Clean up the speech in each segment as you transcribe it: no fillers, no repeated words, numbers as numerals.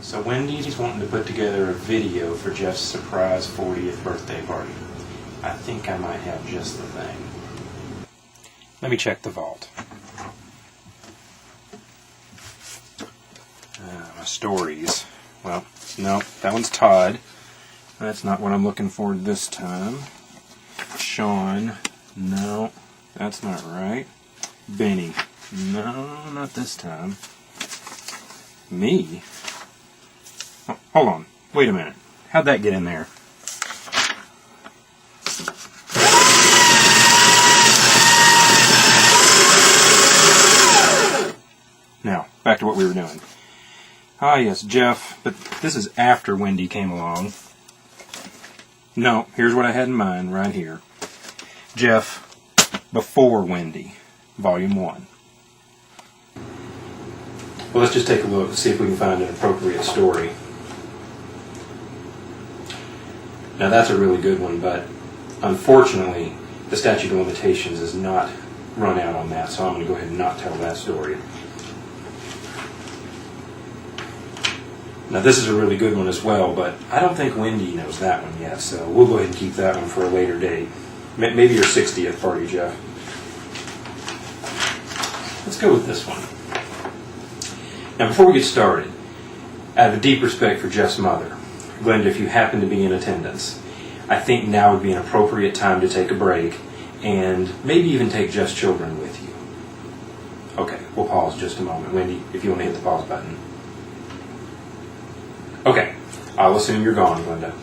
So Wendy's wanting to put together a video for Jeff's surprise 40th birthday party. I think I might have just the thing. Let me check the vault. My stories. Well, no, that one's Todd. That's not what I'm looking for this time. Sean. No, that's not right. Benny. No, not this time. Me? Oh, hold on. Wait a minute. How'd that get in there? Now, back to what we were doing. Ah, yes, Jeff, but this is after Wendy came along. No, here's what I had in mind right here. Jeff, before Wendy, Volume 1. Well, let's just take a look and see if we can find an appropriate story. Now, that's a really good one, but unfortunately, the statute of limitations is not run out on that, so I'm going to go ahead and not tell that story. Now, this is a really good one as well, but I don't think Wendy knows that one yet, so we'll go ahead and keep that one for a later date. Maybe your 60th party, Jeff. Let's go with this one. Now, before we get started, I have a deep respect for Jeff's mother. Glenda, if you happen to be in attendance, I think now would be an appropriate time to take a break and maybe even take Jeff's children with you. Okay, we'll pause just a moment. Wendy, if you want to hit the pause button. Okay, I'll assume you're gone, Glenda.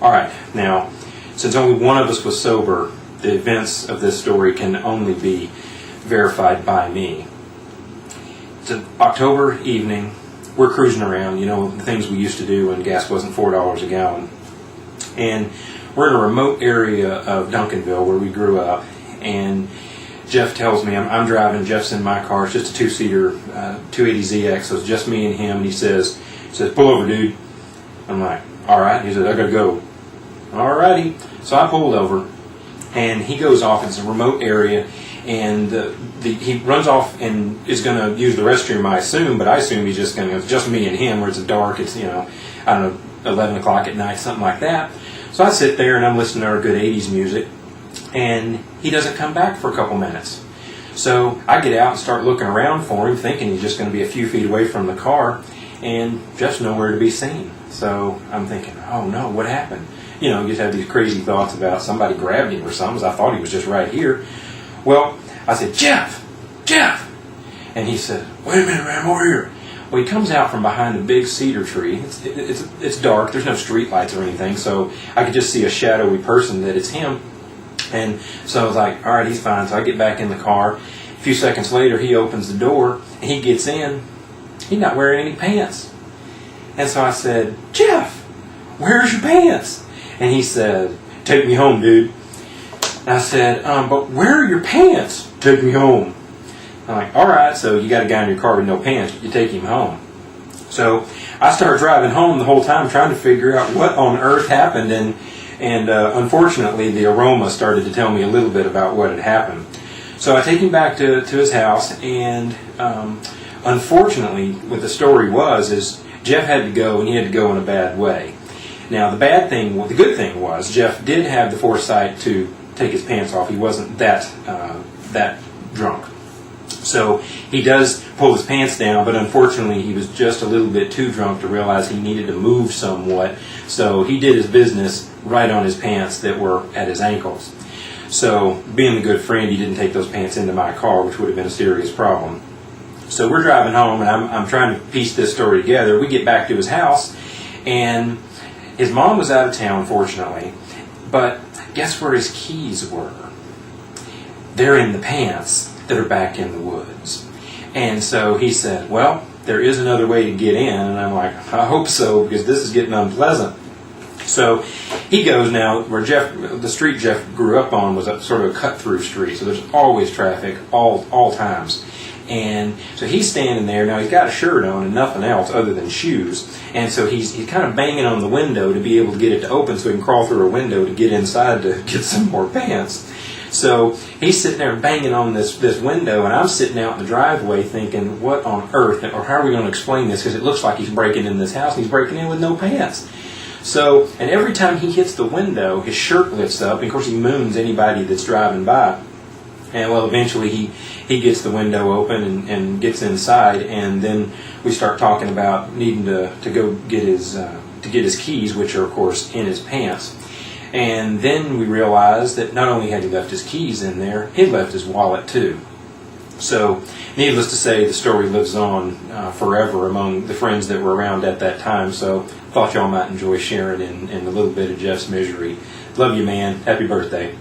All right, now, since only one of us was sober, the events of this story can only be verified by me. It's an October evening. We're cruising around, the things we used to do when gas wasn't $4 a gallon. And we're in a remote area of Duncanville where we grew up. And Jeff tells me, I'm driving, Jeff's in my car. It's just a two-seater 280ZX, so it's just me and him. And he says, pull over, dude. I'm like, all right. He said, I gotta go. All righty. So I pulled over, and he goes off. It's a remote area, and he runs off and is going to use the restroom, I assume, but I assume he's just going to, it's just me and him, where it's dark, it's, I don't know, 11 o'clock at night, something like that. So I sit there, and I'm listening to our good 80s music, and he doesn't come back for a couple minutes. So I get out and start looking around for him, thinking he's just going to be a few feet away from the car, and Jeff's nowhere to be seen. So I'm thinking, oh no, what happened? You just have these crazy thoughts about somebody grabbed him or something. I thought he was just right here. Well, I said, Jeff! And he said, wait a minute, man, I'm over here. Well, he comes out from behind a big cedar tree. It's dark. There's no street lights or anything, so I could just see a shadowy person that it's him. And so I was like, all right, he's fine. So I get back in the car. A few seconds later, he opens the door, and he gets in. He's not wearing any pants. And so I said, Jeff, where's your pants? And he said, take me home, dude. And I said, but where are your pants? Take me home. I'm like, all right, so you got a guy in your car with no pants, you take him home. So I started driving home the whole time trying to figure out what on earth happened, and unfortunately the aroma started to tell me a little bit about what had happened. So I take him back to his house, and unfortunately what the story is Jeff had to go, and he had to go in a bad way. Now the good thing was Jeff did have the foresight to take his pants off. He wasn't that drunk. So he does pull his pants down, but unfortunately he was just a little bit too drunk to realize he needed to move somewhat. So he did his business right on his pants that were at his ankles. So being the good friend, he didn't take those pants into my car, which would have been a serious problem. So we're driving home, and I'm trying to piece this story together. We get back to his house, and his mom was out of town, fortunately, but guess where his keys were? They're in the pants that are back in the woods. And so he said, well, there is another way to get in. And I'm like, I hope so, because this is getting unpleasant. So he goes now, where the street Jeff grew up on was a sort of a cut-through street, so there's always traffic, all times. And so he's standing there. Now he's got a shirt on and nothing else other than shoes. And so he's kind of banging on the window to be able to get it to open so he can crawl through a window to get inside to get some more pants. So he's sitting there banging on this window, and I'm sitting out in the driveway thinking, what on earth, or how are we going to explain this? Because it looks like he's breaking in this house, and he's breaking in with no pants. So, and every time he hits the window, his shirt lifts up, and of course he moons anybody that's driving by. And well, eventually he gets the window open and gets inside, and then we start talking about needing to go get his keys, which are of course in his pants. And then we realized that not only had he left his keys in there, he had left his wallet too. So, needless to say, the story lives on forever among the friends that were around at that time. So, thought y'all might enjoy sharing in a little bit of Jeff's misery. Love you, man. Happy birthday.